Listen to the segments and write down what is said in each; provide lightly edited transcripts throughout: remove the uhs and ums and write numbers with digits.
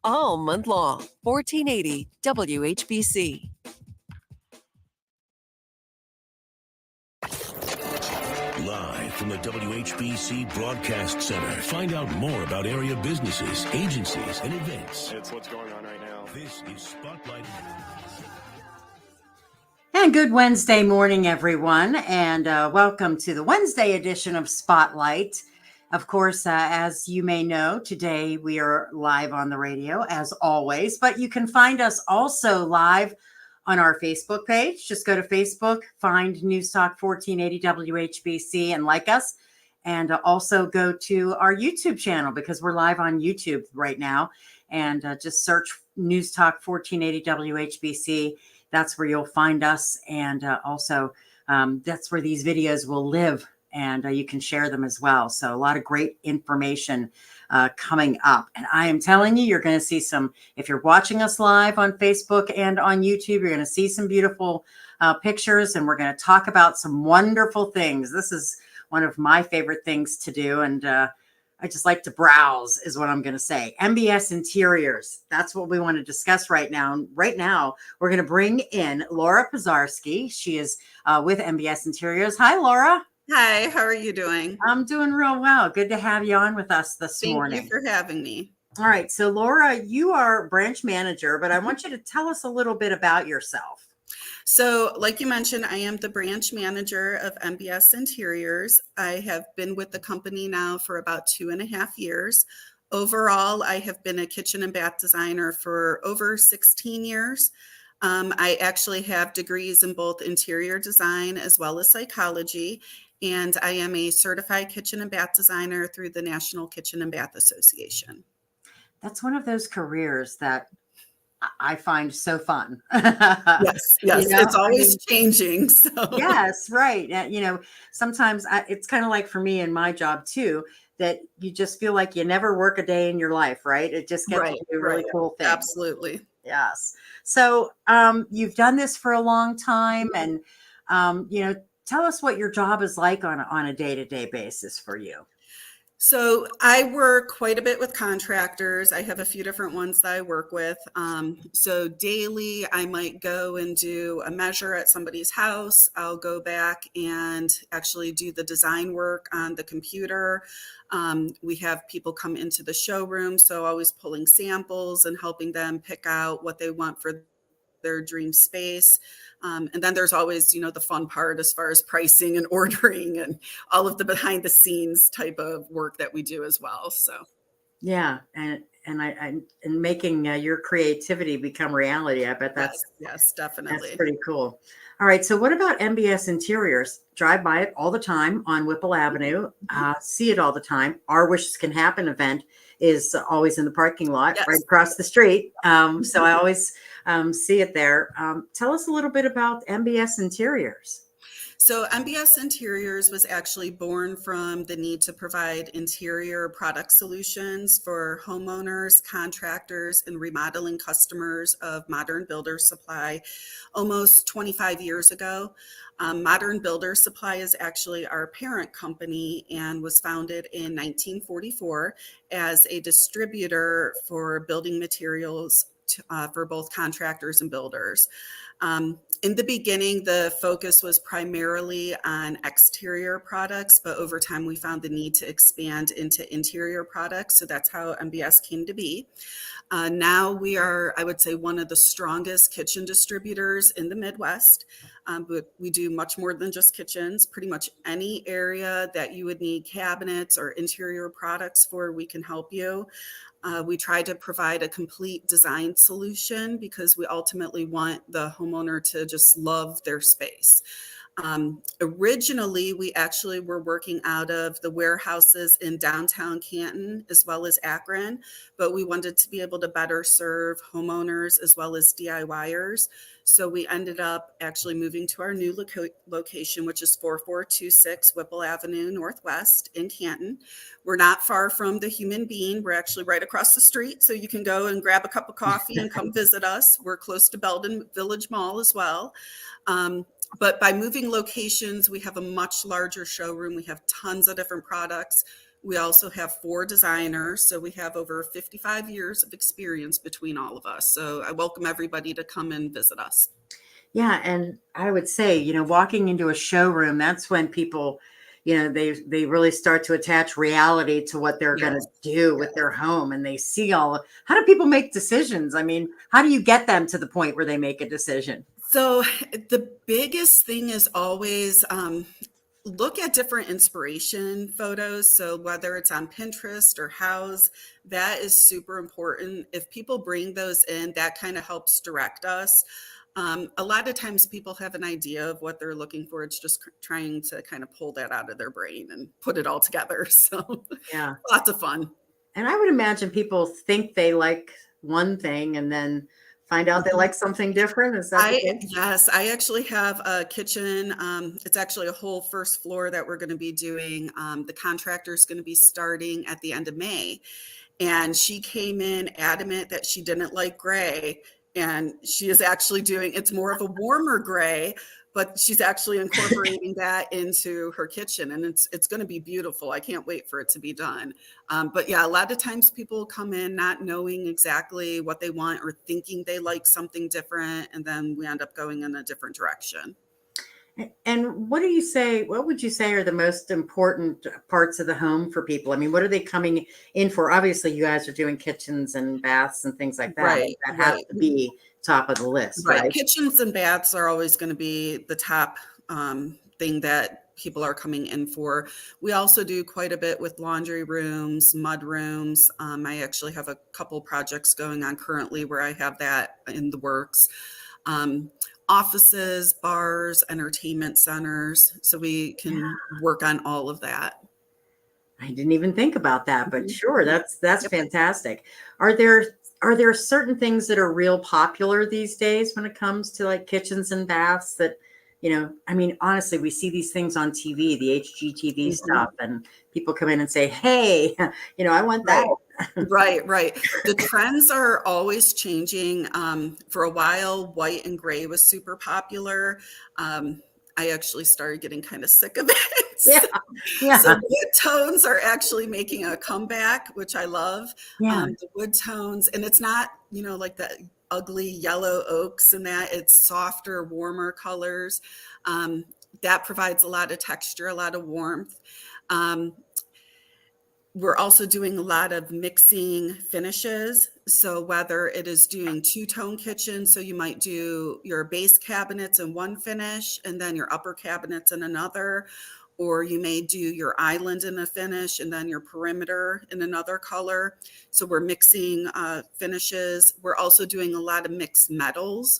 all month long. 1480 WHBC. Live from the WHBC Broadcast Center. Find out more about area businesses, agencies, and events. It's what's going on right now. This is Spotlight. And good Wednesday morning, everyone, and welcome to the Wednesday edition of Spotlight. Of course, as you may know, today we are live on the radio, as always, but you can find us also live on our Facebook page. Just go to Facebook, find News Talk 1480 WHBC, and like us. And also go to our YouTube channel because we're live on YouTube right now. And just search News Talk 1480 WHBC. That's where you'll find us. And also, that's where these videos will live. And you can share them as well. So a lot of great information coming up. And I am telling you, you're going to see some, if you're watching us live on Facebook and on YouTube, you're going to see some beautiful pictures. And we're going to talk about some wonderful things. This is one of my favorite things to do. And I just like to browse is what I'm going to say. MBS Interiors. That's what we want to discuss right now. And right now, we're going to bring in Laura Pizarski. She is with MBS Interiors. Hi, Laura. Hi, how are you doing? I'm doing real well. Good to have you on with us this morning. Thank you for having me. All right. So, Laura, you are branch manager, but I want you to tell us a little bit about yourself. So, like you mentioned, I am the branch manager of MBS Interiors. I have been with the company now for about 2.5 years. Overall, I have been a kitchen and bath designer for over 16 years. I actually have degrees in both interior design as well as psychology. And I am a certified kitchen and bath designer through the National Kitchen and Bath Association. That's one of those careers that I find so fun. Yes, it's always changing. So. Yes, right. Sometimes it's kind of like for me in my job too, that you just feel like you never work a day in your life, right? It just gets to do really cool things. Absolutely. Yes. So you've done this for a long time, and tell us what your job is like on a day-to-day basis for you. So I work quite a bit with contractors. I have a few different ones that I work with. So daily, I might go and do a measure at somebody's house. I'll go back and actually do the design work on the computer. We have people come into the showroom, so always pulling samples and helping them pick out what they want for their dream space. And then there's always, the fun part as far as pricing and ordering and all of the behind the scenes type of work that we do as well. So, yeah. And making your creativity become reality. I bet that's yes, definitely. That's pretty cool. All right. So what about MBS Interiors? Drive by it all the time on Whipple Avenue. See it all the time. Our Wishes Can Happen event is always in the parking lot right across the street. So I always see it there. Tell us a little bit about MBS Interiors. So MBS Interiors was actually born from the need to provide interior product solutions for homeowners, contractors, and remodeling customers of Modern Builder Supply almost 25 years ago. Modern Builder Supply is actually our parent company and was founded in 1944 as a distributor for building materials for both contractors and builders. In the beginning, the focus was primarily on exterior products, but over time we found the need to expand into interior products. So that's how MBS came to be. Now we are, I would say, one of the strongest kitchen distributors in the Midwest, but we do much more than just kitchens. Pretty much any area that you would need cabinets or interior products for, we can help you. We try to provide a complete design solution because we ultimately want the homeowner to just love their space. Originally, we actually were working out of the warehouses in downtown Canton as well as Akron, but we wanted to be able to better serve homeowners as well as DIYers. So we ended up actually moving to our new location, which is 4426 Whipple Avenue Northwest in Canton. We're not far from the Human Bean. We're actually right across the street, so you can go and grab a cup of coffee and come visit us. We're close to Belden Village Mall as well. But by moving locations, we have a much larger showroom. We have tons of different products. We also have 4 designers, so we have over 55 years of experience between all of us. So I welcome everybody to come and visit us. Yeah, and I would say, walking into a showroom, that's when people, they really start to attach reality to what they're going to Yes. do with their home, and they see how do people make decisions? I mean, how do you get them to the point where they make a decision? So the biggest thing is always look at different inspiration photos. So whether it's on Pinterest or House, that is super important. If people bring those in, that kind of helps direct us. A lot of times people have an idea of what they're looking for. It's just trying to kind of pull that out of their brain and put it all together. So Yeah. lots of fun. And I would imagine people think they like one thing and then find out they like something different. Is that the case? Yes, I actually have a kitchen. It's actually a whole first floor that we're going to be doing. The contractor is going to be starting at the end of May. And she came in adamant that she didn't like gray. And she is actually it's more of a warmer gray, but she's actually incorporating that into her kitchen, and it's going to be beautiful. I can't wait for it to be done. But yeah, a lot of times people come in not knowing exactly what they want or thinking they like something different, and then we end up going in a different direction. And what would you say are the most important parts of the home for people? I mean, what are they coming in for? Obviously, you guys are doing kitchens and baths and things like that. Right, That has to be top of the list, right. right? Kitchens and baths are always going to be the top thing that people are coming in for. We also do quite a bit with laundry rooms, mud rooms. I actually have a couple projects going on currently where I have that in the works. Offices, bars, entertainment centers. So we can work on all of that. I didn't even think about that, but sure, that's Yep. fantastic. Are there certain things that are real popular these days when it comes to like kitchens and baths that, I mean, honestly, we see these things on TV, the HGTV stuff, and people come in and say, "Hey, I want that." Right. The trends are always changing. For a while, white and gray was super popular. I actually started getting kind of sick of it. Yeah. So wood tones are actually making a comeback, which I love. Yeah. The wood tones, and it's not, like the ugly yellow oaks and that. It's softer, warmer colors. That provides a lot of texture, a lot of warmth. We're also doing a lot of mixing finishes. So whether it is doing two-tone kitchen, so you might do your base cabinets in one finish and then your upper cabinets in another, or you may do your island in a finish and then your perimeter in another color. So we're mixing finishes. We're also doing a lot of mixed metals.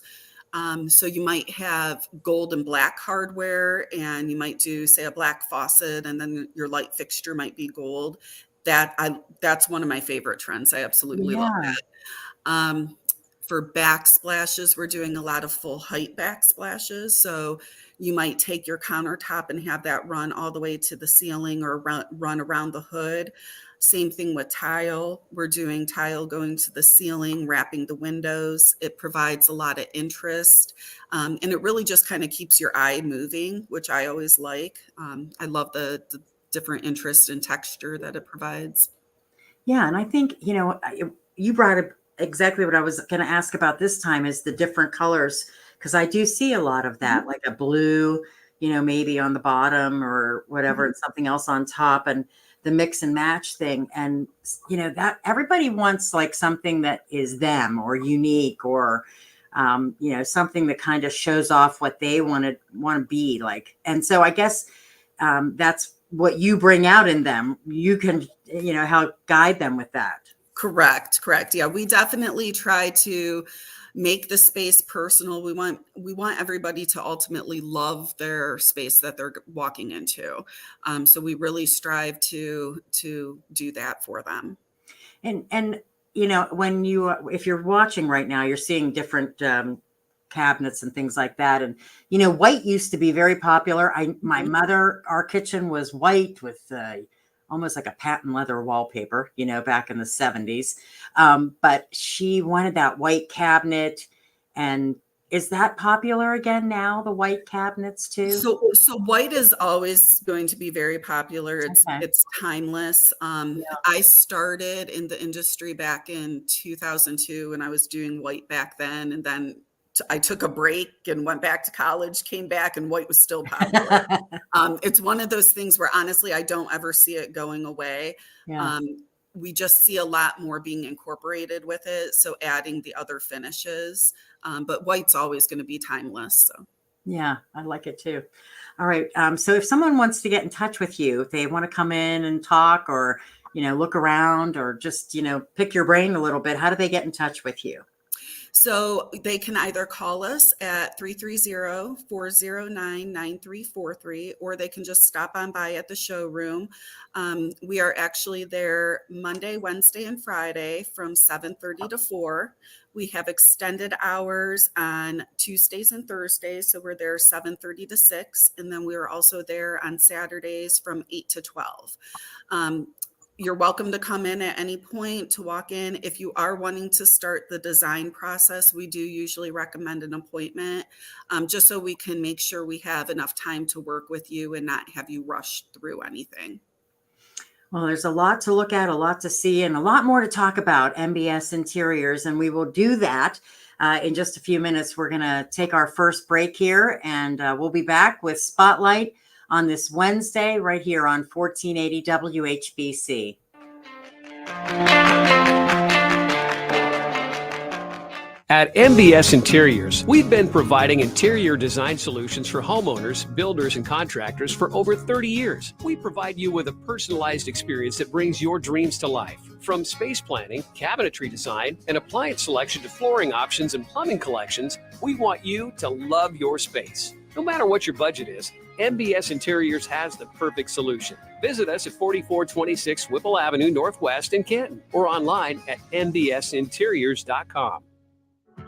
So you might have gold and black hardware, and you might do, say, a black faucet, and then your light fixture might be gold. That's one of my favorite trends. I absolutely love that. For backsplashes, we're doing a lot of full height backsplashes. So you might take your countertop and have that run all the way to the ceiling or run around the hood. Same thing with tile. We're doing tile going to the ceiling, wrapping the windows. It provides a lot of interest. And it really just kind of keeps your eye moving, which I always like. I love the different interest and texture that it provides. Yeah. And I think, you brought up exactly what I was going to ask about this time is the different colors, because I do see a lot of that, like a blue, maybe on the bottom or whatever, and something else on top, and the mix and match thing. And, that everybody wants like something that is them or unique or, something that kind of shows off what they want to be like. And so I guess that's what you bring out in them. You can, help guide them with that. Correct. Yeah, we definitely try to make the space personal. We want everybody to ultimately love their space that they're walking into. So we really strive to do that for them. And when if you're watching right now, you're seeing different cabinets and things like that. And white used to be very popular. My mother, our kitchen was white with almost like a patent leather wallpaper, back in the 70s. But she wanted that white cabinet, and Is that popular again now, the white cabinets too? So white is always going to be very popular. Okay. It's timeless. I started in the industry back in 2002, and I was doing white back then, and then I took a break and went back to college, came back, and white was still popular. It's one of those things where honestly, I don't ever see it going away. Yeah. We just see a lot more being incorporated with it. So adding the other finishes, but white's always going to be timeless. So. Yeah, I like it too. All right. So if someone wants to get in touch with you, if they want to come in and talk or, look around or just, pick your brain a little bit, how do they get in touch with you? So they can either call us at 330-409-9343, or they can just stop on by at the showroom. We are actually there Monday, Wednesday, and Friday from 7:30 to 4. We have extended hours on Tuesdays and Thursdays, so we're there 7:30 to 6. And then we are also there on Saturdays from 8 to 12. You're welcome to come in at any point to walk in. If you are wanting to start the design process, we do usually recommend an appointment, just so we can make sure we have enough time to work with you and not have you rush through anything. Well, there's a lot to look at, a lot to see, and a lot more to talk about MBS Interiors, and we will do that in just a few minutes. We're going to take our first break here, and we'll be back with Spotlight on this Wednesday right here on 1480 WHBC. At MBS Interiors, we've been providing interior design solutions for homeowners, builders, and contractors for over 30 years. We provide you with a personalized experience that brings your dreams to life. From space planning, cabinetry design, and appliance selection to flooring options and plumbing collections, we want you to love your space. No matter what your budget is, MBS Interiors has the perfect solution. Visit us at 4426 Whipple Avenue Northwest in Canton or online at mbsinteriors.com.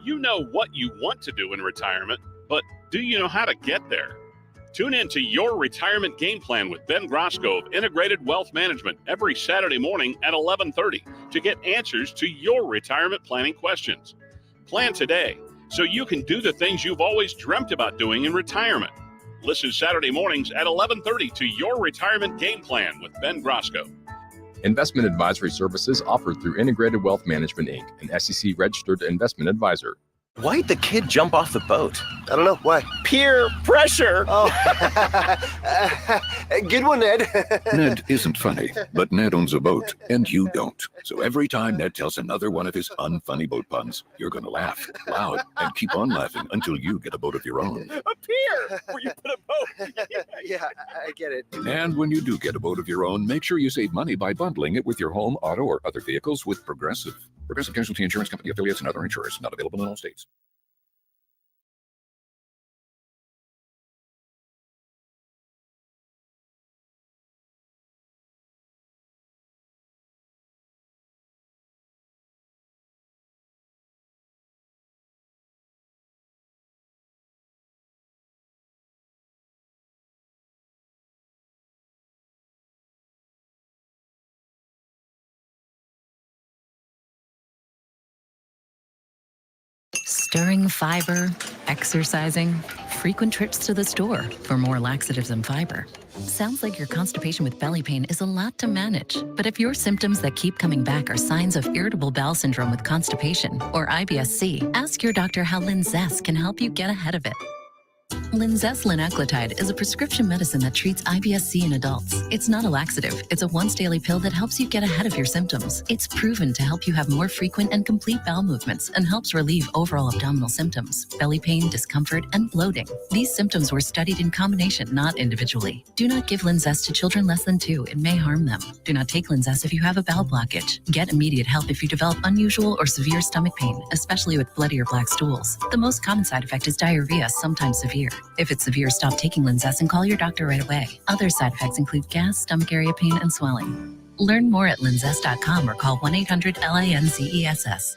You know what you want to do in retirement, but do you know how to get there? Tune in to Your Retirement Game Plan with Ben Grosco of Integrated Wealth Management every Saturday morning at 11:30 to get answers to your retirement planning questions. Plan today so you can do the things you've always dreamt about doing in retirement. Listen Saturday mornings at 11:30 to Your Retirement Game Plan with Ben Grosco. Investment advisory services offered through Integrated Wealth Management, Inc., an SEC-registered investment advisor. Why'd the kid jump off the boat? I don't know. Why? Peer pressure. Oh, good one, Ned. Ned isn't funny, but Ned owns a boat, and you don't. So every time Ned tells another one of his unfunny boat puns, you're going to laugh loud and keep on laughing until you get a boat of your own. A pier where you put a boat. Yeah, I get it. And when you do get a boat of your own, make sure you save money by bundling it with your home, auto, or other vehicles with Progressive. Progressive Casualty Insurance Company, affiliates, and other insurers. Not available in all states. Stirring fiber, exercising, frequent trips to the store for more laxatives and fiber. Sounds like your constipation with belly pain is a lot to manage. But if your symptoms that keep coming back are signs of irritable bowel syndrome with constipation or IBS-C, ask your doctor how Linzess can help you get ahead of it. Linzess linaclotide is a prescription medicine that treats IBS-C in adults. It's not a laxative. It's a once-daily pill that helps you get ahead of your symptoms. It's proven to help you have more frequent and complete bowel movements and helps relieve overall abdominal symptoms, belly pain, discomfort, and bloating. These symptoms were studied in combination, not individually. Do not give Linzess to children less than 2. It may harm them. Do not take Linzess if you have a bowel blockage. Get immediate help if you develop unusual or severe stomach pain, especially with bloody or black stools. The most common side effect is diarrhea, sometimes severe. If it's severe, stop taking Linzess and call your doctor right away. Other side effects include gas, stomach area pain, and swelling. Learn more at linzess.com or call 1-800-LINZESS.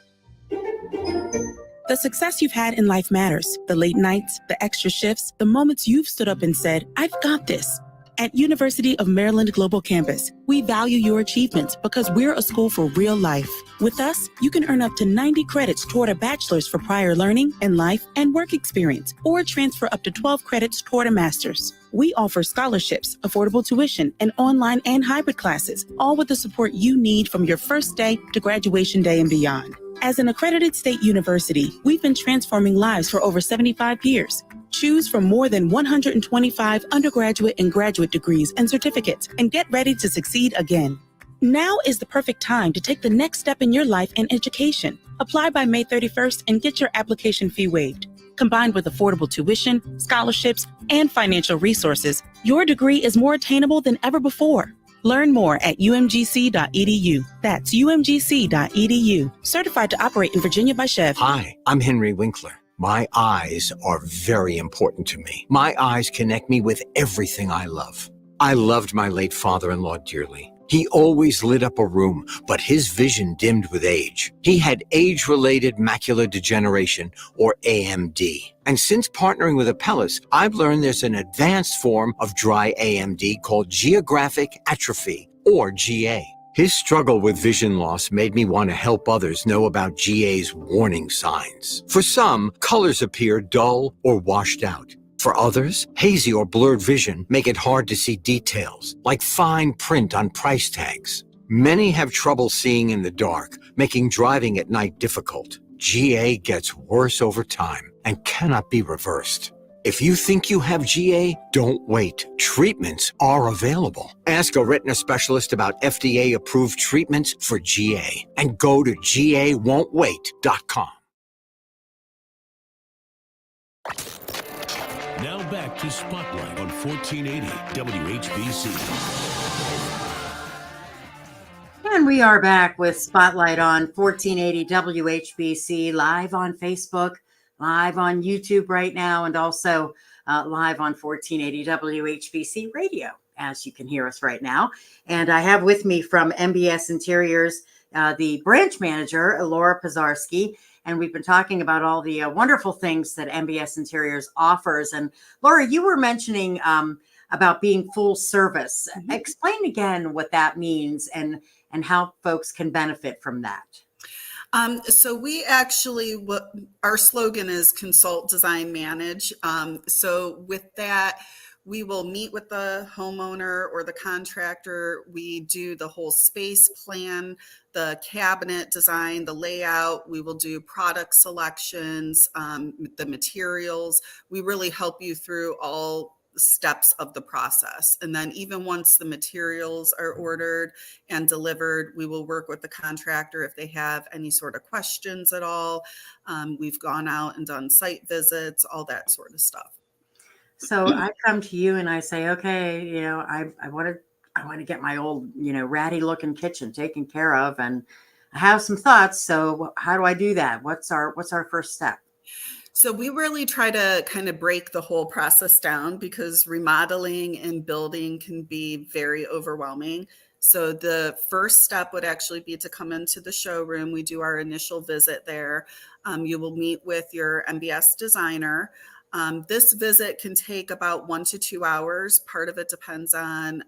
The success you've had in life matters. The late nights, the extra shifts, the moments you've stood up and said, I've got this. At University of Maryland Global Campus, we value your achievements because we're a school for real life. With us, you can earn up to 90 credits toward a bachelor's for prior learning and life and work experience, or transfer up to 12 credits toward a master's. We offer scholarships, affordable tuition, and online and hybrid classes, all with the support you need from your first day to graduation day and beyond. As an accredited state university, we've been transforming lives for over 75 years. Choose from more than 125 undergraduate and graduate degrees and certificates, and get ready to succeed again. Now is the perfect time to take the next step in your life and education. Apply by May 31st and get your application fee waived. Combined with affordable tuition, scholarships, and financial resources, your degree is more attainable than ever before. Learn more at umgc.edu. That's umgc.edu. Certified to operate in Virginia by Chev. Hi, I'm Henry Winkler. My eyes are very important to me. My eyes connect me with everything I love. I loved my late father-in-law dearly. He always lit up a room, but his vision dimmed with age. He had age-related macular degeneration, or AMD. And since partnering with Apellis, I've learned there's an advanced form of dry AMD called geographic atrophy, or GA. His struggle with vision loss made me want to help others know about GA's warning signs. For some, colors appear dull or washed out. For others, hazy or blurred vision make it hard to see details, like fine print on price tags. Many have trouble seeing in the dark, making driving at night difficult. GA gets worse over time and cannot be reversed. If you think you have GA, don't wait. Treatments are available. Ask a retina specialist about FDA-approved treatments for GA and go to gawon'twait.com. Now back to Spotlight on 1480 WHBC. And we are back with Spotlight on 1480 WHBC, live on Facebook, live on YouTube right now, and also live on 1480 WHBC radio, as you can hear us right now. And I have with me from MBS Interiors, the branch manager, Laura Pizarski. And we've been talking about all the wonderful things that MBS Interiors offers. And Laura, you were mentioning about being full service. Mm-hmm. Explain again what that means and how folks can benefit from that. So we actually, our slogan is consult, design, manage. So with that, we will meet with the homeowner or the contractor. We do the whole space plan, the cabinet design, the layout. We will do product selections, the materials. We really help you through all steps of the process. And then even once the materials are ordered and delivered, we will work with the contractor if they have any sort of questions at all. We've gone out and done site visits, all that sort of stuff. So I come to you and I say, okay, I want to get my old, ratty looking kitchen taken care of, and I have some thoughts. So how do I do that? What's our first step? So we really try to kind of break the whole process down, because remodeling and building can be very overwhelming. So the first step would actually be to come into the showroom. We do our initial visit there. You will meet with your MBS designer. This visit can take about 1 to 2 hours. Part of it depends on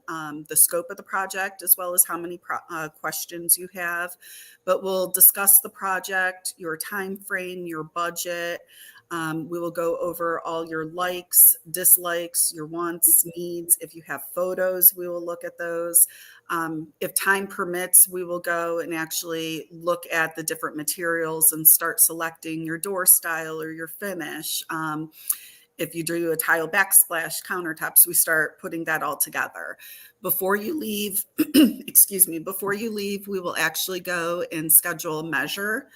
the scope of the project, as well as how many questions you have. But we'll discuss the project, your time frame, your budget. We will go over all your likes, dislikes, your wants, needs. If you have photos, we will look at those. If time permits, we will go and actually look at the different materials and start selecting your door style or your finish. If you do a tile backsplash countertops, we start putting that all together. Before you leave, before you leave, we will actually go and schedule a measure.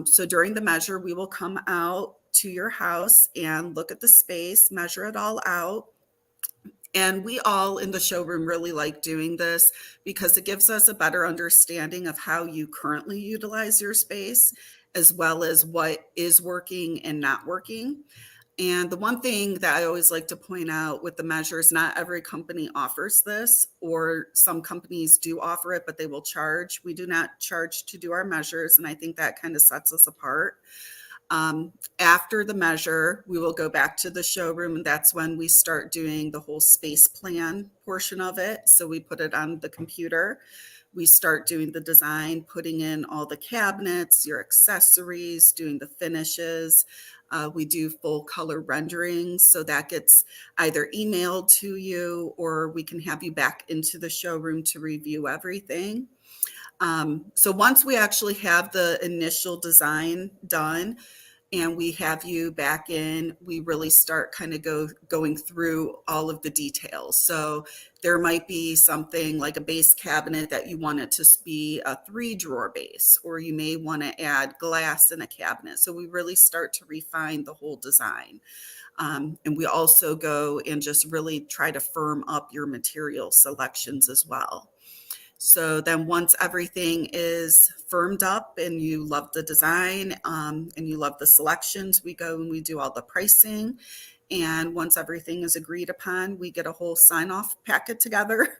So during the measure, we will come out to your house and look at the space, measure it all out. And we all in the showroom really like doing this because it gives us a better understanding of how you currently utilize your space, as well as what is working and not working. And the one thing that I always like to point out with the measures, not every company offers this, or some companies do offer it, but they will charge. We do not charge to do our measures, and I think that kind of sets us apart. After the measure, we will go back to the showroom, and that's when we start doing the whole space plan portion of it. So we put it on the computer. We start doing the design, putting in all the cabinets, your accessories, doing the finishes. We do full color renderings, so that gets either emailed to you or we can have you back into the showroom to review everything. So once we actually have the initial design done and we have you back in, we really start kind of going through all of the details. So there might be something like a base cabinet that you want it to be a 3-drawer base, or you may want to add glass in a cabinet. So we really start to refine the whole design. And we also go and just really try to firm up your material selections as well. So then once everything is firmed up and you love the design and you love the selections, we go and we do all the pricing. And once everything is agreed upon, we get a whole sign-off packet together.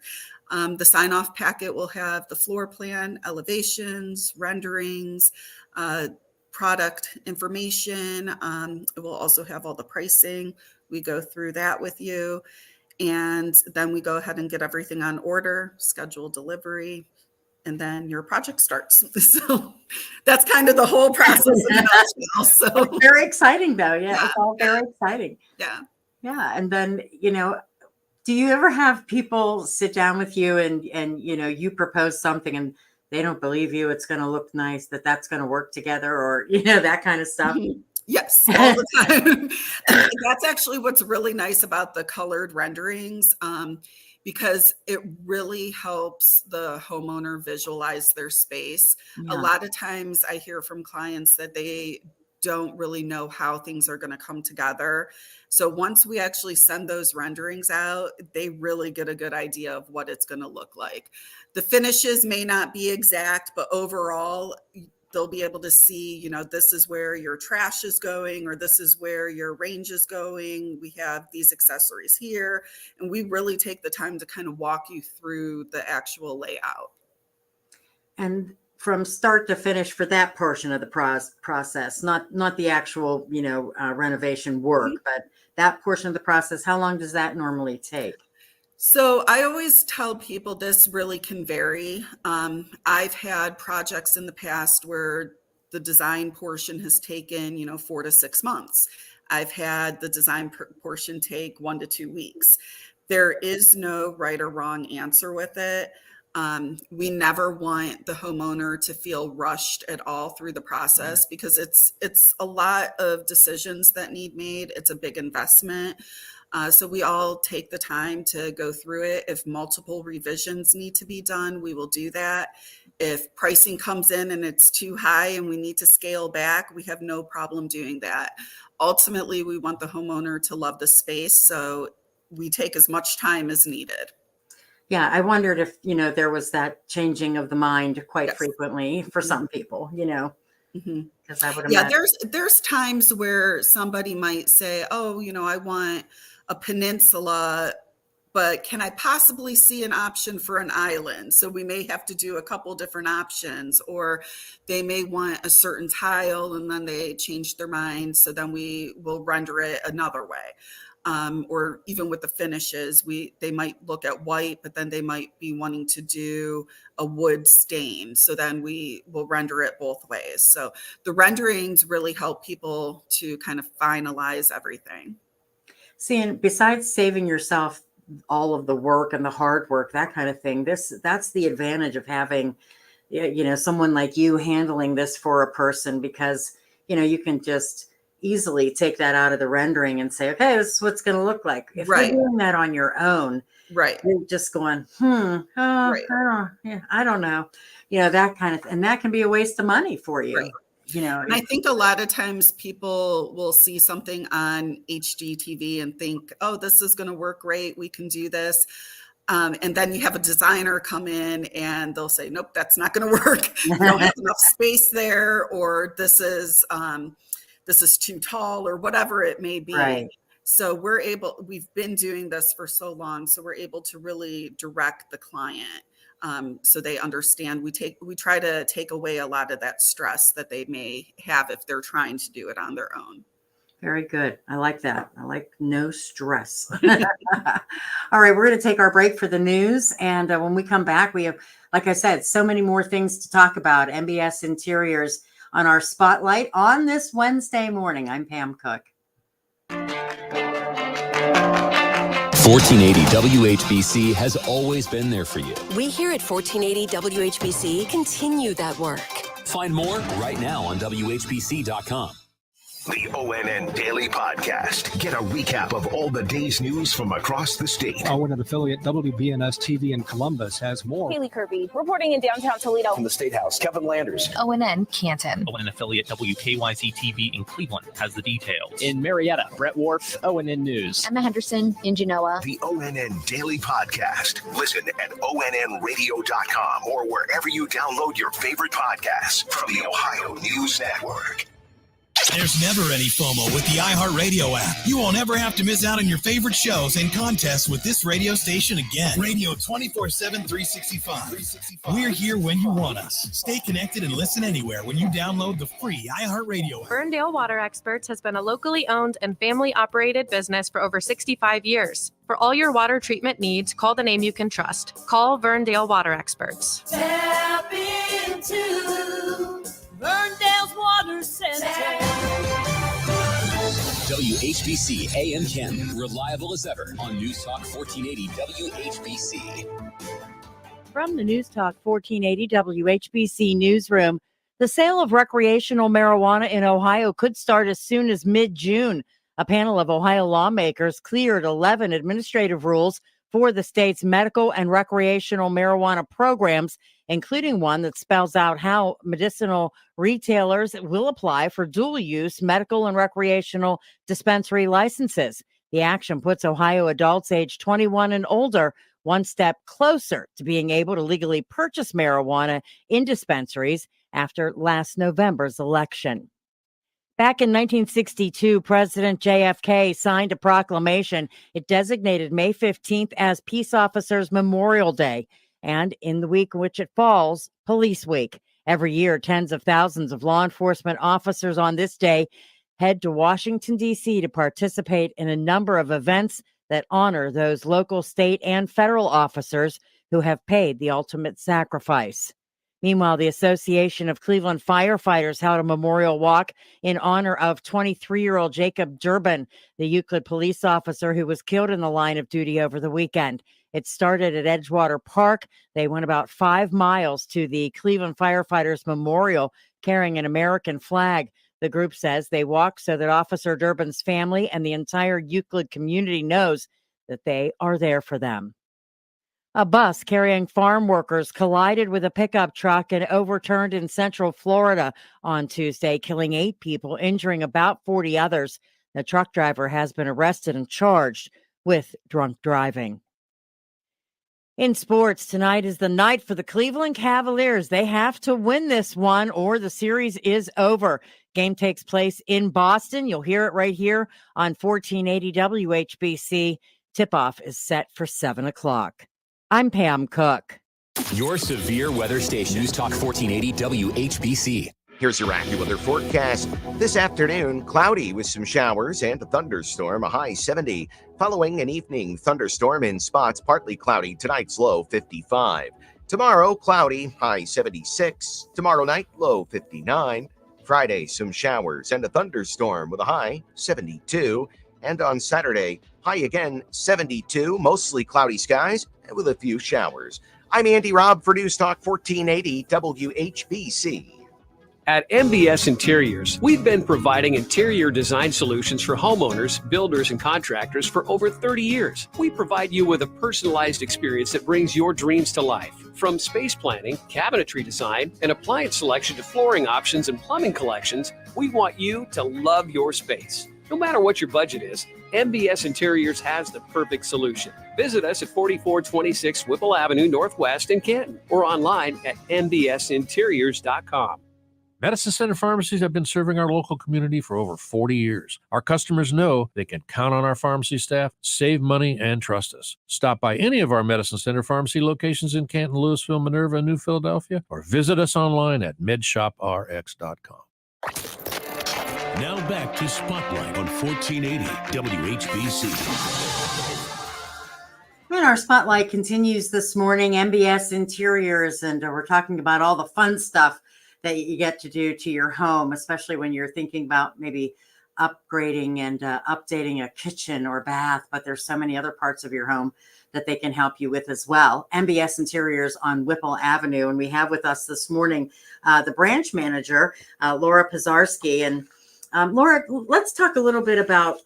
The sign-off packet will have the floor plan, elevations, renderings, product information. It will also have all the pricing. We go through that with you. And then we go ahead and get everything on order, schedule delivery, and then your project starts. So that's kind of the whole process in a nutshell. So it's very exciting though. Yeah, it's all very exciting. Yeah. Yeah. And then, do you ever have people sit down with you and you propose something and they don't believe you, it's going to look nice, that's going to work together, or, that kind of stuff? Mm-hmm. Yes, all the time. That's actually what's really nice about the colored renderings, because it really helps the homeowner visualize their space. Yeah. A lot of times I hear from clients that they don't really know how things are going to come together. So once we actually send those renderings out, they really get a good idea of what it's going to look like. The finishes may not be exact, but overall, they'll be able to see, this is where your trash is going, or this is where your range is going. We have these accessories here. And we really take the time to kind of walk you through the actual layout. And from start to finish for that portion of the process, not the actual, renovation work, but that portion of the process, how long does that normally take? So I always tell people this really can vary. I've had projects in the past where the design portion has taken, 4 to 6 months. I've had the design portion take 1 to 2 weeks. There is no right or wrong answer with it. We never want the homeowner to feel rushed at all through the process, because it's a lot of decisions that need made. It's a big investment. So we all take the time to go through it. If multiple revisions need to be done, we will do that. If pricing comes in and it's too high and we need to scale back, we have no problem doing that. Ultimately, we want the homeowner to love the space, so we take as much time as needed. Yeah, I wondered if, there was that changing of the mind quite Yes. frequently for some people, Mm-hmm. because I would Yeah, imagine. there's times where somebody might say, oh, I want a peninsula, but can I possibly see an option for an island? So we may have to do a couple different options, or they may want a certain tile and then they change their mind. So then we will render it another way. Or even with the finishes, they might look at white, but then they might be wanting to do a wood stain. So then we will render it both ways. So the renderings really help people to kind of finalize everything. See, and besides saving yourself all of the work and the hard work, that kind of thing, that's the advantage of having, someone like you handling this for a person, because, you can just easily take that out of the rendering and say, okay, this is what's going to look like. If Right. you're doing that on your own, Right. you're just going, Right. I don't know, that kind of, and that can be a waste of money for you. Right. And I think a lot of times people will see something on HGTV and think, oh, this is going to work great. We can do this. And then you have a designer come in and they'll say, nope, that's not going to work. You don't have enough space there, or this is too tall, or whatever it may be. Right. So we've been doing this for so long, so we're able to really direct the client so they understand. We try to take away a lot of that stress that they may have if they're trying to do it on their own. Very good. I like that. I like no stress. All right, we're going to take our break for the news. And when we come back, we have, like I said, so many more things to talk about. MBS Interiors on our spotlight on this Wednesday morning. I'm Pam Cook. 1480 WHBC has always been there for you. We here at 1480 WHBC continue that work. Find more right now on WHBC.com. The ONN Daily Podcast. Get a recap of all the day's news from across the state. ONN affiliate WBNS TV in Columbus has more. Haley Kirby reporting in downtown Toledo. From the State House, Kevin Landers. ONN Canton. ONN affiliate WKYC TV in Cleveland has the details. In Marietta, Brett Wharf, ONN News. Emma Henderson in Genoa. The ONN Daily Podcast. Listen at ONNradio.com or wherever you download your favorite podcasts from the Ohio News Network. There's never any FOMO with the iHeartRadio app. You won't ever have to miss out on your favorite shows and contests with this radio station again. Radio 24/7, 365. We're here when you want us. Stay connected and listen anywhere when you download the free iHeartRadio app. Ferndale Water Experts has been a locally owned and family-operated business for over 65 years. For all your water treatment needs, call the name you can trust. Call Ferndale Water Experts. Tap into Ferndale's Water Center. WHBC AM Canton, reliable as ever on News Talk 1480 WHBC. From the News Talk 1480 WHBC newsroom, the sale of recreational marijuana in Ohio could start as soon as mid-June. A panel of Ohio lawmakers cleared 11 administrative rules for the state's medical and recreational marijuana programs, including one that spells out how medicinal retailers will apply for dual-use medical and recreational dispensary licenses. The action puts Ohio adults age 21 and older one step closer to being able to legally purchase marijuana in dispensaries after last November's election. Back in 1962, President JFK signed a proclamation. It designated May 15th as Peace Officers Memorial Day, and in the week in which it falls, Police Week. Every year, tens of thousands of law enforcement officers on this day head to Washington, D.C. to participate in a number of events that honor those local, state, and federal officers who have paid the ultimate sacrifice. Meanwhile, the Association of Cleveland Firefighters held a memorial walk in honor of 23-year-old Jacob Durbin, the Euclid police officer who was killed in the line of duty over the weekend. It started at Edgewater Park. They went about 5 miles to the Cleveland Firefighters Memorial carrying an American flag. The group says they walked so that Officer Durbin's family and the entire Euclid community knows that they are there for them. A bus carrying farm workers collided with a pickup truck and overturned in Central Florida on Tuesday, killing 8 people, injuring about 40 others. The truck driver has been arrested and charged with drunk driving. In sports, tonight is the night for the Cleveland Cavaliers. They have to win this one or the series is over. Game takes place in Boston. You'll hear it right here on 1480 WHBC. Tip-off is set for 7 o'clock. I'm Pam Cook. Your severe weather station, News Talk 1480 WHBC. Here's your AccuWeather forecast. This afternoon, cloudy with some showers and a thunderstorm, a high 70. Following an evening thunderstorm in spots, partly cloudy. Tonight's low 55. Tomorrow, cloudy, high 76. Tomorrow night, low 59. Friday, some showers and a thunderstorm with a high 72. And on Saturday, high again 72, mostly cloudy skies and with a few showers. I'm Andy Robb for News Talk 1480 WHBC. At MBS Interiors, we've been providing interior design solutions for homeowners, builders, and contractors for over 30 years. We provide you with a personalized experience that brings your dreams to life. From space planning, cabinetry design, and appliance selection to flooring options and plumbing collections, we want you to love your space. No matter what your budget is, MBS Interiors has the perfect solution. Visit us at 4426 Whipple Avenue Northwest in Canton or online at mbsinteriors.com. Medicine Center pharmacies have been serving our local community for over 40 years. Our customers know they can count on our pharmacy staff, save money, and trust us. Stop by any of our Medicine Center pharmacy locations in Canton, Louisville, Minerva, and New Philadelphia, or visit us online at medshoprx.com. Now back to Spotlight on 1480 WHBC. And our spotlight continues this morning, MBS Interiors, and we're talking about all the fun stuff that you get to do to your home, especially when you're thinking about maybe upgrading and updating a kitchen or bath, but there's so many other parts of your home that they can help you with as well. MBS Interiors on Whipple Avenue, and we have with us this morning the branch manager, Laura Pizarski. And Laura, let's talk a little bit about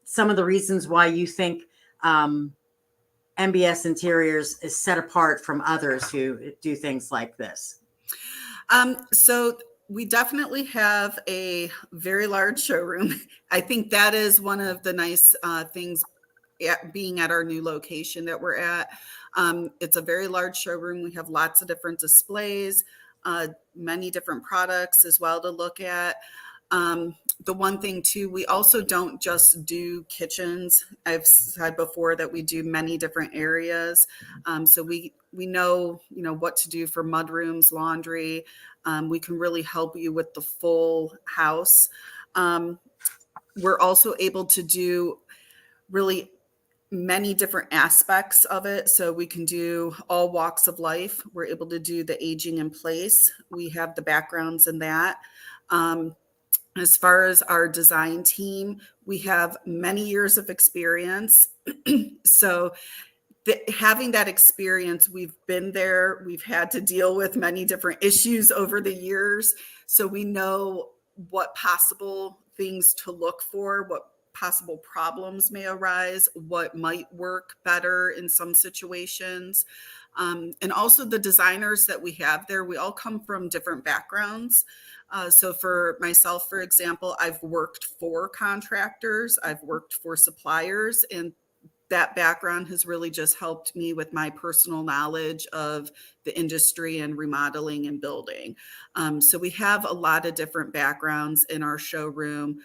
some of the reasons why you think MBS Interiors is set apart from others who do things like this. So we definitely have a very large showroom. I think that is one of the nice things being at our new location that we're at. It's a very large showroom. We have lots of different displays, many different products as well to look at. The one thing too, we also don't just do kitchens. I've said before that we do many different areas. So we know, what to do for mudrooms, laundry. We can really help you with the full house. We're also able to do really many different aspects of it. So we can do all walks of life. We're able to do the aging in place. We have the backgrounds in that. As far as our design team, we have many years of experience. So having that experience, we've been there, we've had to deal with many different issues over the years. So we know what possible things to look for, what possible problems may arise, what might work better in some situations. And also the designers that we have there, we all come from different backgrounds. So for myself, for example, I've worked for contractors, I've worked for suppliers, and that background has really just helped me with my personal knowledge of the industry and remodeling and building. So we have a lot of different backgrounds in our showroom.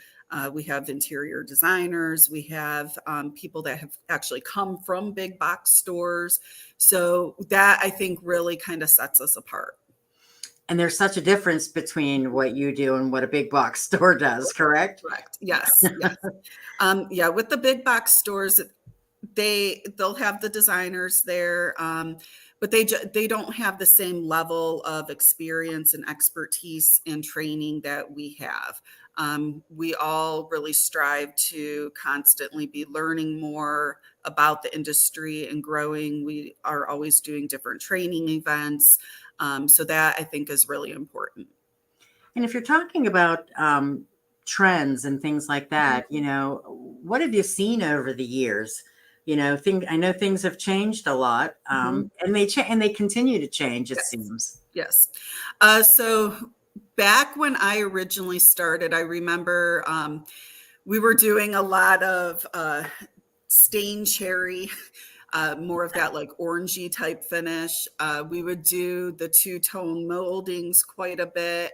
We have interior designers. We have people that have actually come from big box stores. So that, I think, really kind of sets us apart. And there's such a difference between what you do and what a big box store does, correct? Correct. Yes. Yes. Yeah. With the big box stores, they'll have the designers there, but they don't have the same level of experience and expertise and training that we have. We all really strive to constantly be learning more about the industry and growing. We are always doing different training events. So that, I think, is really important. And if you're talking about trends and things like that, what have you seen over the years? I know things have changed a lot, and they continue to change, it seems. Yes. So back when I originally started, I remember we were doing a lot of stained cherry, more of that like orangey type finish. We would do the two-tone moldings quite a bit.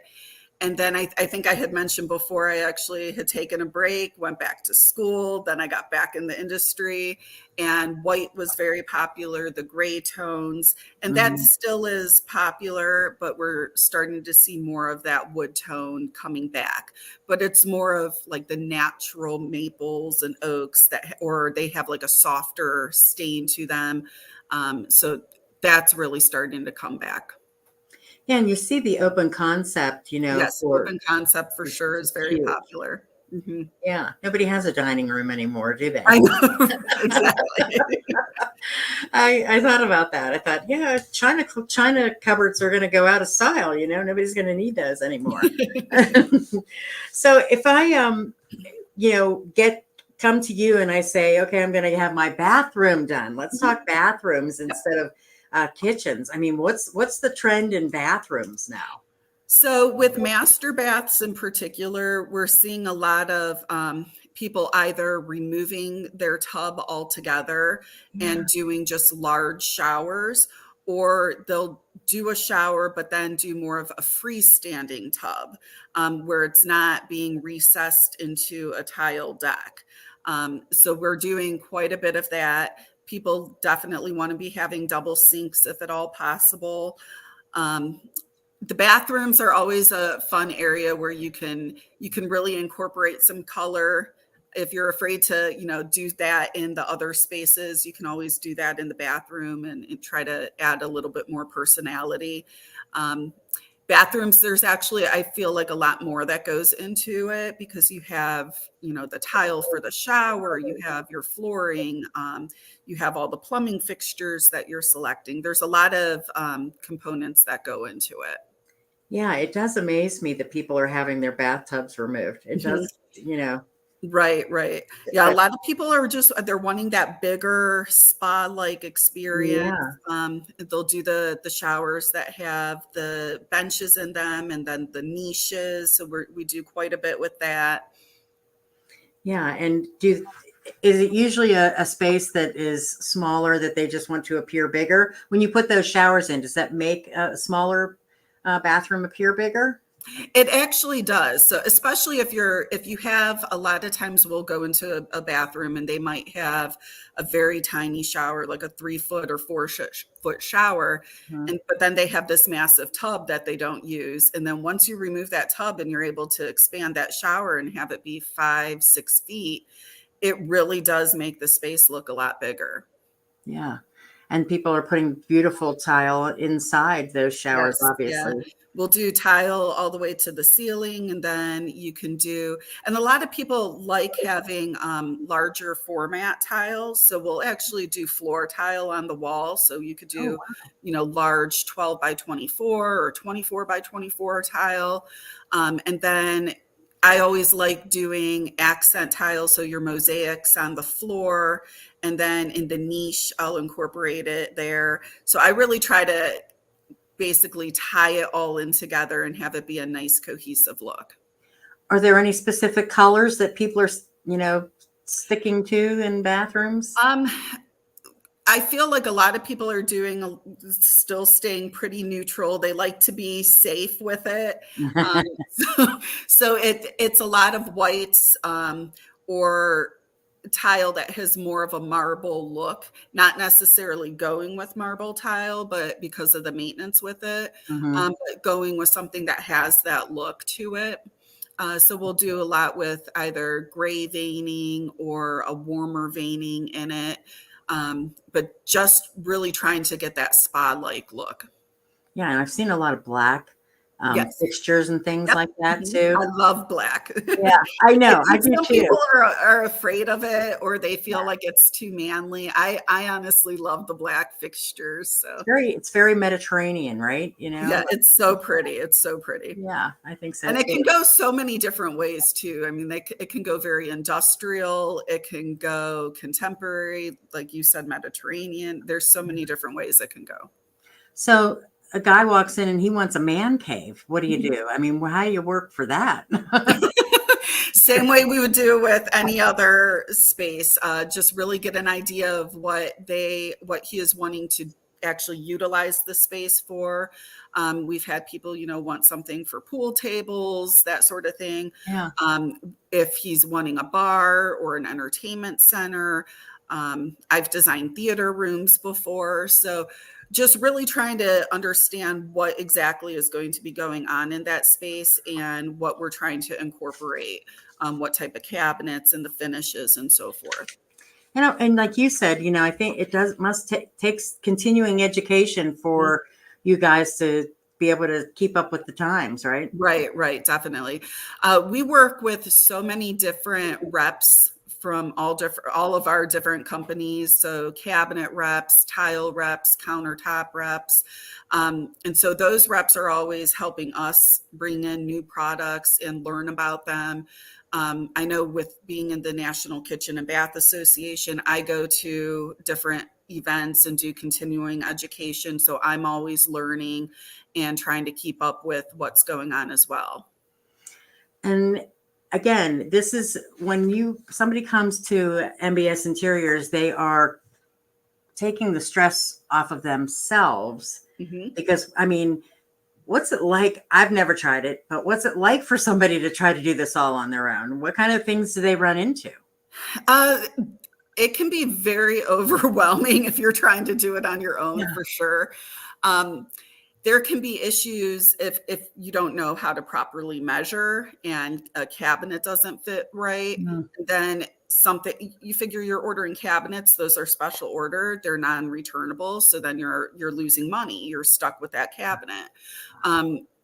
And then I think I had mentioned before, I actually had taken a break, went back to school, then I got back in the industry, and white was very popular, the gray tones, and that still is popular, but we're starting to see more of that wood tone coming back. But it's more of like the natural maples and oaks or they have like a softer stain to them. So that's really starting to come back. Yeah, and you see the open concept, Yes, open concept for sure is very popular. Mm-hmm. Yeah, nobody has a dining room anymore, do they? I know, exactly. I thought about that. I thought, yeah, China cupboards are going to go out of style. Nobody's going to need those anymore. So if I, come to you and I say, okay, I'm going to have my bathroom done. Let's talk bathrooms instead of kitchens. I mean, what's the trend in bathrooms now? So with master baths in particular, we're seeing a lot of people either removing their tub altogether and doing just large showers, or they'll do a shower, but then do more of a freestanding tub where it's not being recessed into a tile deck. So we're doing quite a bit of that. People definitely want to be having double sinks if at all possible. The bathrooms are always a fun area where you can really incorporate some color. If you're afraid to, do that in the other spaces, you can always do that in the bathroom and try to add a little bit more personality. Bathrooms, there's actually, I feel like, a lot more that goes into it because you have, the tile for the shower, you have your flooring, you have all the plumbing fixtures that you're selecting. There's a lot of components that go into it. Yeah, it does amaze me that people are having their bathtubs removed. It does, Right. Yeah, a lot of people are they're wanting that bigger spa-like experience. They'll do the showers that have the benches in them and then the niches. So we do quite a bit with that. Yeah, and is it usually a space that is smaller that they just want to appear bigger? When you put those showers in, does that make a smaller bathroom appear bigger? It actually does. So especially if you have, a lot of times we'll go into a bathroom and they might have a very tiny shower, like a 3-foot or 4-foot shower. But then they have this massive tub that they don't use. And then once you remove that tub and you're able to expand that shower and have it be 5-6 feet, it really does make the space look a lot bigger. Yeah. And people are putting beautiful tile inside those showers, Yes, obviously. yeah. We'll do tile all the way to the ceiling, and then you can and a lot of people like having larger format tiles. So we'll actually do floor tile on the wall. So you could do, large 12 by 24 or 24 by 24 tile. And then I always like doing accent tiles. So your mosaics on the floor, and then in the niche, I'll incorporate it there. So I really try to basically tie it all in together and have it be a nice cohesive look. Are there any specific colors that people are, sticking to in bathrooms? I feel like a lot of people are still staying pretty neutral. They like to be safe with it. So it's a lot of whites or tile that has more of a marble look, not necessarily going with marble tile, but because of the maintenance with it, but going with something that has that look to it. So we'll do a lot with either gray veining or a warmer veining in it, but just really trying to get that spa-like look. Yeah, and I've seen a lot of black fixtures and things like that too. I love black. Yeah, I know. I do some too. people are afraid of it, or they feel like it's too manly. I honestly love the black fixtures. So It's very Mediterranean, right? Yeah, it's so pretty. It's so pretty. Yeah, I think so. And it can go so many different ways too. I mean, it can go very industrial. It can go contemporary, like you said, Mediterranean. There's so many different ways it can go. So a guy walks in and he wants a man cave. What do you do? I mean, how do you work for that? Same way we would do with any other space. Just really get an idea of what he is wanting to actually utilize the space for. We've had people, want something for pool tables, that sort of thing. Yeah. If he's wanting a bar or an entertainment center, I've designed theater rooms before. So just really trying to understand what exactly is going to be going on in that space and what we're trying to incorporate, what type of cabinets and the finishes and so forth. And like you said, I think it takes continuing education for you guys to be able to keep up with the times, right? Right, definitely. We work with so many different reps from all of our different companies. So cabinet reps, tile reps, countertop reps. And so those reps are always helping us bring in new products and learn about them. I know with being in the National Kitchen and Bath Association, I go to different events and do continuing education. So I'm always learning and trying to keep up with what's going on as well. And again, this is when somebody comes to MBS Interiors, they are taking the stress off of themselves. Because, I mean, what's it like? I've never tried it, but what's it like for somebody to try to do this all on their own? What kind of things do they run into? It can be very overwhelming if you're trying to do it on your own, for sure. There can be issues if you don't know how to properly measure and a cabinet doesn't fit right. Then you figure you're ordering cabinets, those are special order, they're non-returnable. So then you're losing money. You're stuck with that cabinet.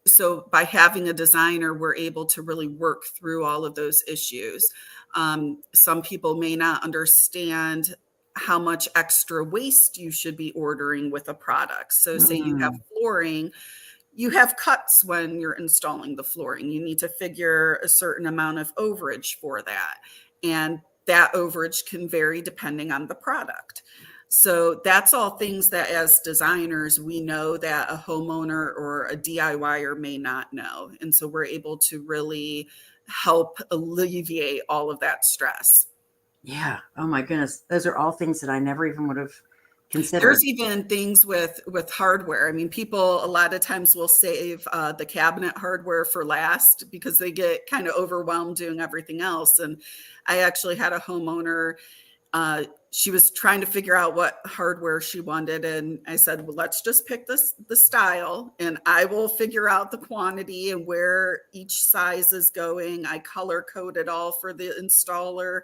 So by having a designer, we're able to really work through all of those issues. Some people may not understand how much extra waste you should be ordering with a product. So say you have flooring, you have cuts when you're installing the flooring. You need to figure a certain amount of overage for that. And that overage can vary depending on the product. So that's all things that as designers, we know that a homeowner or a DIYer may not know. And so we're able to really help alleviate all of that stress. Yeah. Oh my goodness. Those are all things that I never even would have considered. There's even things with hardware. I mean, people a lot of times will save the cabinet hardware for last because they get kind of overwhelmed doing everything else. And I actually had a homeowner, she was trying to figure out what hardware she wanted. And I said, well, let's just pick the style and I will figure out the quantity and where each size is going. I color code it all for the installer.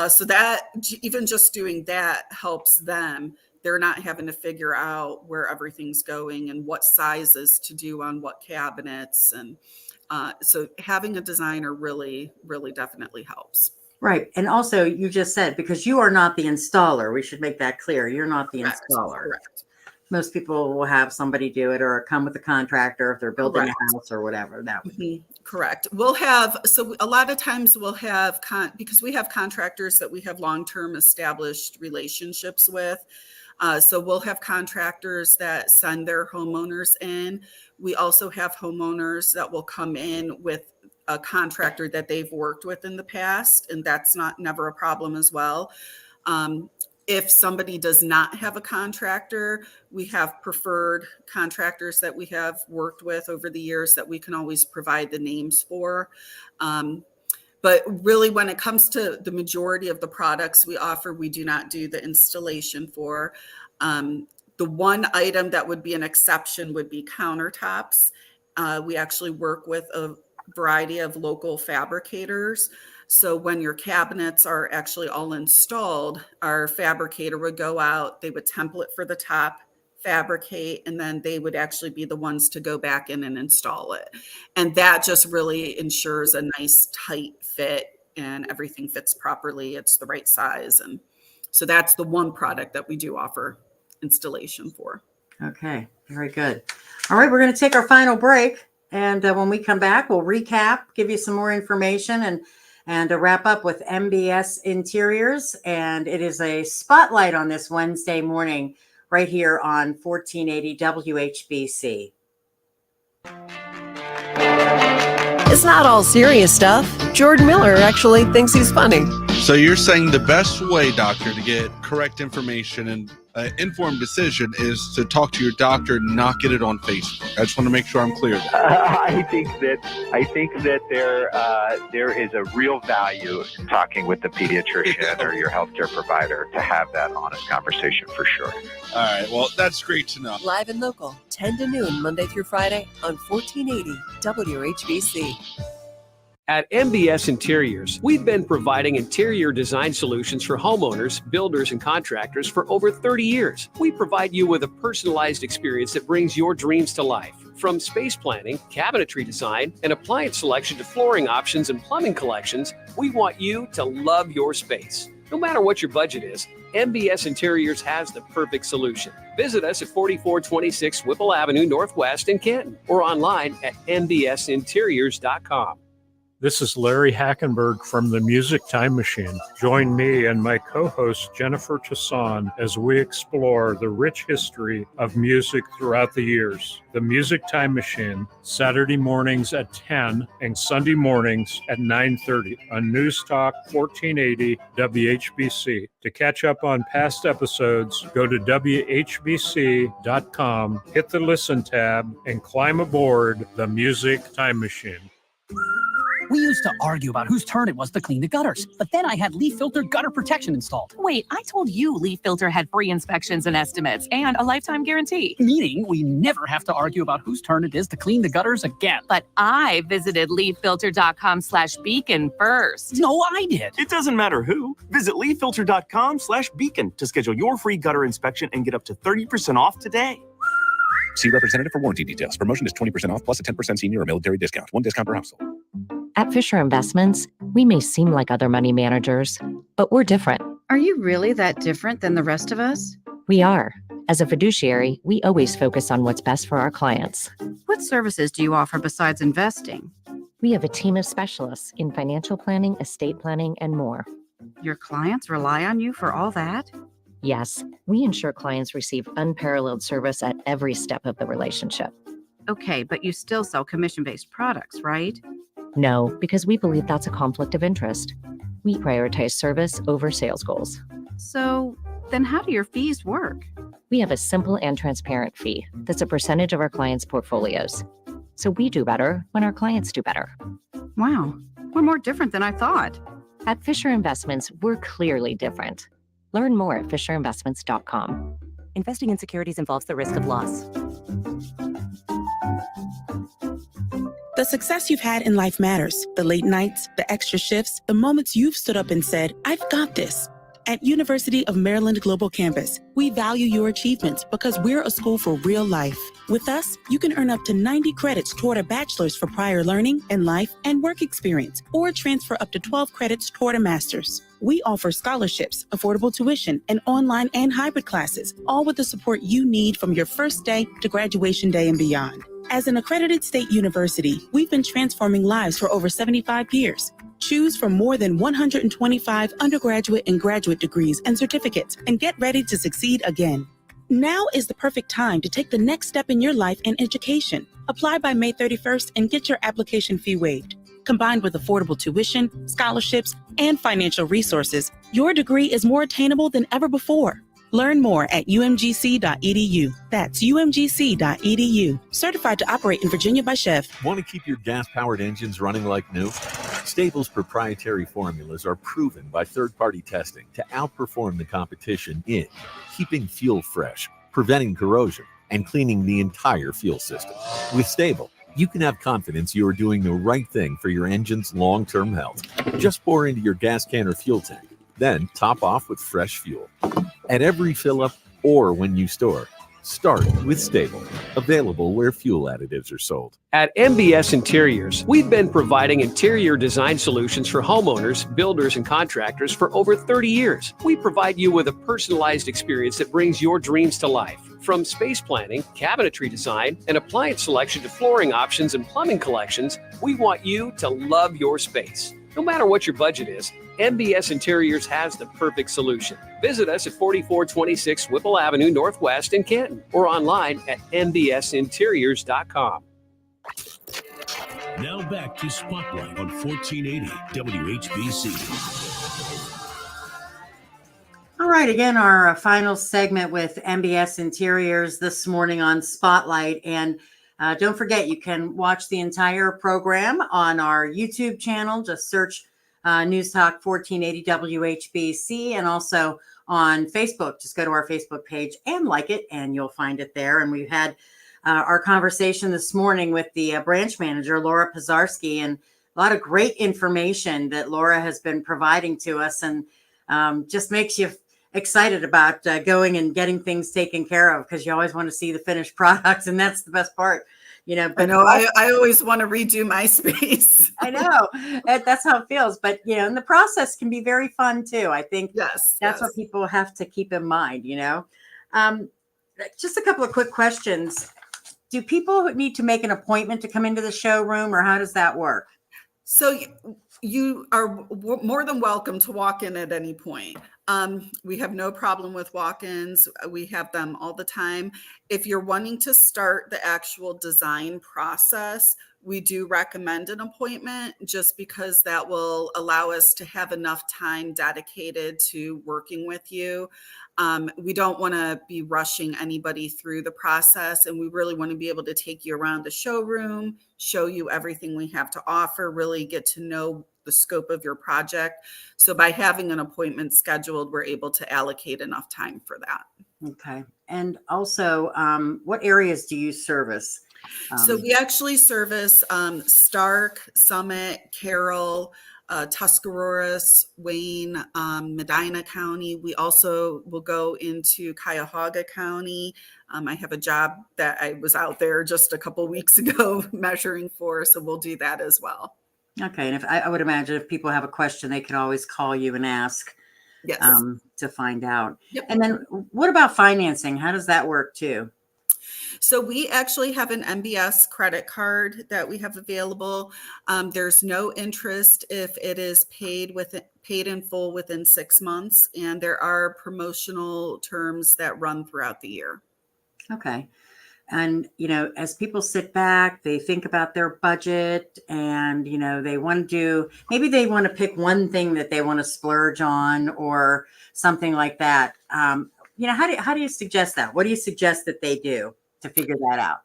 So that even just doing that helps them. They're not having to figure out where everything's going and what sizes to do on what cabinets. And so having a designer really, really definitely helps. Right. And also you just said, because you are not the installer, we should make that clear. You're not the installer. Correct. Most people will have somebody do it or come with a contractor if they're building a house or whatever that would be. Correct. We'll have, so a lot of times we'll have, because we have contractors that we have long-term established relationships with. So we'll have contractors that send their homeowners in. We also have homeowners that will come in with a contractor that they've worked with in the past, and that's never a problem as well. If somebody does not have a contractor, we have preferred contractors that we have worked with over the years that we can always provide the names for. But really, when it comes to the majority of the products we offer, we do not do the installation for. The one item that would be an exception would be countertops. We actually work with a variety of local fabricators. So when your cabinets are actually all installed, our fabricator would go out, they would template for the top, fabricate, and then they would actually be the ones to go back in and install it. And that just really ensures a nice tight fit and everything fits properly. It's the right size. And so that's the one product that we do offer installation for. Okay, very good. All right, we're going to take our final break. And when we come back, we'll recap, give you some more information, and wrap up with MBS Interiors. And it is a spotlight on this Wednesday morning right here on 1480 WHBC. It's not all serious stuff. Jordan Miller actually thinks he's funny. So you're saying the best way, doctor, to get correct information and informed decision is to talk to your doctor and not get it on Facebook. I just want to make sure I'm clear. I think that there is a real value in talking with the pediatrician or your healthcare provider to have that honest conversation for sure. All right. Well, that's great to know. Live and local, 10 to noon, Monday through Friday on 1480 WHBC. At MBS Interiors, we've been providing interior design solutions for homeowners, builders, and contractors for over 30 years. We provide you with a personalized experience that brings your dreams to life. From space planning, cabinetry design, and appliance selection to flooring options and plumbing collections, we want you to love your space. No matter what your budget is, MBS Interiors has the perfect solution. Visit us at 4426 Whipple Avenue Northwest in Canton or online at mbsinteriors.com. This is Larry Hackenberg from the Music Time Machine. Join me and my co-host Jennifer Tassan as we explore the rich history of music throughout the years. The Music Time Machine, Saturday mornings at 10 and Sunday mornings at 9:30 on News Talk 1480 WHBC. To catch up on past episodes, go to WHBC.com, hit the Listen tab, and climb aboard the Music Time Machine. We used to argue about whose turn it was to clean the gutters, but then I had leaf filter gutter protection installed. Wait, I told you Leaf Filter had free inspections and estimates and a lifetime guarantee. Meaning we never have to argue about whose turn it is to clean the gutters again. But I visited leaffilter.com/beacon first. No, I did. It doesn't matter who. Visit leaffilter.com/beacon to schedule your free gutter inspection and get up to 30% off today. See representative for warranty details. Promotion is 20% off plus a 10% senior or military discount. One discount per household. At Fisher Investments, we may seem like other money managers, but we're different. Are you really that different than the rest of us? We are. As a fiduciary, we always focus on what's best for our clients. What services do you offer besides investing? We have a team of specialists in financial planning, estate planning, and more. Your clients rely on you for all that? Yes, we ensure clients receive unparalleled service at every step of the relationship. Okay, but you still sell commission-based products, right? No, because we believe that's a conflict of interest. We prioritize service over sales goals. So then how do your fees work? We have a simple and transparent fee that's a percentage of our clients' portfolios. So we do better when our clients do better. Wow, we're more different than I thought. At Fisher Investments, we're clearly different. Learn more at fisherinvestments.com. Investing in securities involves the risk of loss. The success you've had in life matters. The late nights, the extra shifts, the moments you've stood up and said, I've got this. At University of Maryland Global Campus, we value your achievements because we're a school for real life. With us, you can earn up to 90 credits toward a bachelor's for prior learning and life and work experience, or transfer up to 12 credits toward a master's. We offer scholarships, affordable tuition, and online and hybrid classes, all with the support you need from your first day to graduation day and beyond. As an accredited state university, we've been transforming lives for over 75 years. Choose from more than 125 undergraduate and graduate degrees and certificates, and get ready to succeed again. Now is the perfect time to take the next step in your life and education. Apply by May 31st and get your application fee waived. Combined with affordable tuition, scholarships, and financial resources, your degree is more attainable than ever before. Learn more at umgc.edu. That's umgc.edu. Certified to operate in Virginia by Chev. Want to keep your gas-powered engines running like new? Stable's proprietary formulas are proven by third-party testing to outperform the competition in keeping fuel fresh, preventing corrosion, and cleaning the entire fuel system. With Stable, you can have confidence you are doing the right thing for your engine's long-term health. Just pour into your gas can or fuel tank, then top off with fresh fuel. At every fill-up or when you store, start with Stable. Available where fuel additives are sold. At MBS Interiors, we've been providing interior design solutions for homeowners, builders, and contractors for over 30 years. We provide you with a personalized experience that brings your dreams to life. From space planning, cabinetry design, and appliance selection to flooring options and plumbing collections, we want you to love your space. No matter what your budget is, MBS Interiors has the perfect solution. Visit us at 4426 Whipple Avenue Northwest in Canton or online at mbsinteriors.com. Now back to Spotlight on 1480 WHBC. All right, again, our final segment with MBS Interiors this morning on Spotlight. And don't forget, you can watch the entire program on our YouTube channel. Just search News Talk 1480 WHBC, and also on Facebook. Just go to our Facebook page and like it, and you'll find it there. And we've had our conversation this morning with the branch manager, Laura Pizarski, and a lot of great information that Laura has been providing to us, and just makes you excited about going and getting things taken care of, because you always want to see the finished products, and that's the best part. You know, but I always want to redo my space. I know that's how it feels. But, you know, and the process can be very fun, too. I think that's what people have to keep in mind, you know. Just a couple of quick questions. Do people need to make an appointment to come into the showroom, or how does that work? So you are more than welcome to walk in at any point. We have no problem with walk-ins. We have them all the time. If you're wanting to start the actual design process, we do recommend an appointment just because that will allow us to have enough time dedicated to working with you. We don't want to be rushing anybody through the process, and we really want to be able to take you around the showroom, show you everything we have to offer, really get to know the scope of your project. So by having an appointment scheduled, we're able to allocate enough time for that. Okay. And also, what areas do you service? So we actually service Stark, Summit, Carroll, Tuscaroras, Wayne, Medina County. We also will go into Cuyahoga County. I have a job that I was out there just a couple weeks ago measuring for, so we'll do that as well. Okay. And if I would imagine if people have a question, they can always call you and ask to find out. Yep. And then what about financing? How does that work too? So we actually have an MBS credit card that we have available. There's no interest if it is paid in full within 6 months, and there are promotional terms that run throughout the year. Okay. And, as people sit back, they think about their budget and, they want to maybe they want to pick one thing that they want to splurge on or something like that. How do you suggest that? What do you suggest that they do to figure that out?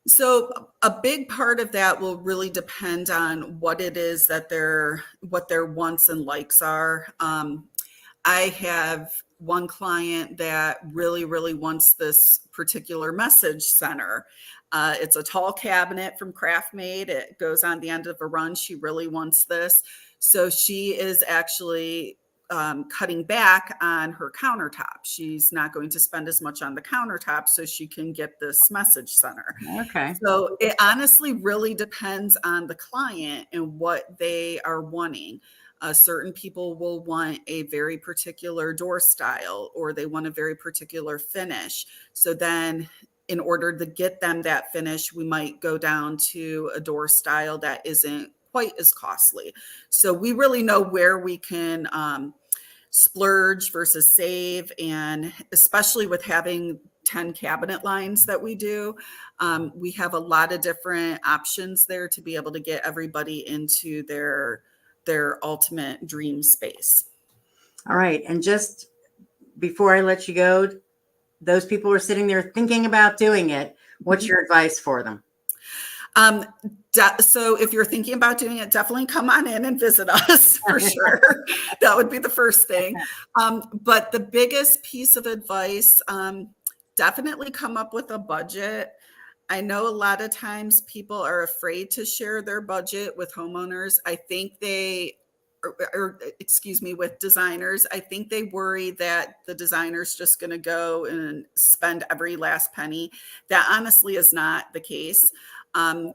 So a big part of that will really depend on what it is that what their wants and likes are. I have one client that really, really wants this particular message center. It's a tall cabinet from Craftmade. It goes on the end of a run. She really wants this. So she is actually cutting back on her countertop. She's not going to spend as much on the countertop so she can get this message center. Okay. So it honestly really depends on the client and what they are wanting. Certain people will want a very particular door style, or they want a very particular finish. So then in order to get them that finish, we might go down to a door style that isn't quite as costly. So we really know where we can splurge versus save. And especially with having 10 cabinet lines that we do, we have a lot of different options there to be able to get everybody into their ultimate dream space. All right. And just before I let you go, those people are sitting there thinking about doing it. What's your advice for them? So if you're thinking about doing it, definitely come on in and visit us for sure. That would be the first thing. But the biggest piece of advice, definitely come up with a budget. I know a lot of times people are afraid to share their budget with homeowners. I think with designers. I think they worry that the designer's just going to go and spend every last penny. That honestly is not the case.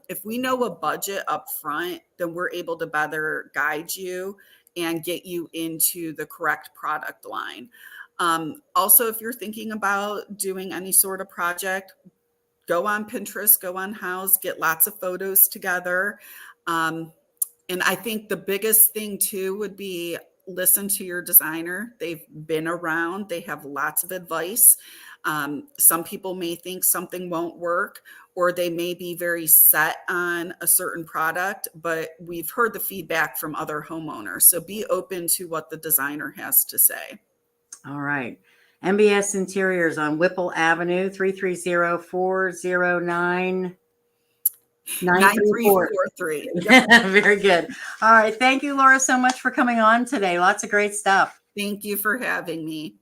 If we know a budget up front, then we're able to better guide you and get you into the correct product line. Also, if you're thinking about doing any sort of project, go on Pinterest, go on Houzz, get lots of photos together. And I think the biggest thing too would be listen to your designer. They've been around, they have lots of advice. Some people may think something won't work, or they may be very set on a certain product, but we've heard the feedback from other homeowners. So be open to what the designer has to say. All right. MBS Interiors on Whipple Avenue, 330-409-9343. Very good. All right. Thank you, Laura, so much for coming on today. Lots of great stuff. Thank you for having me.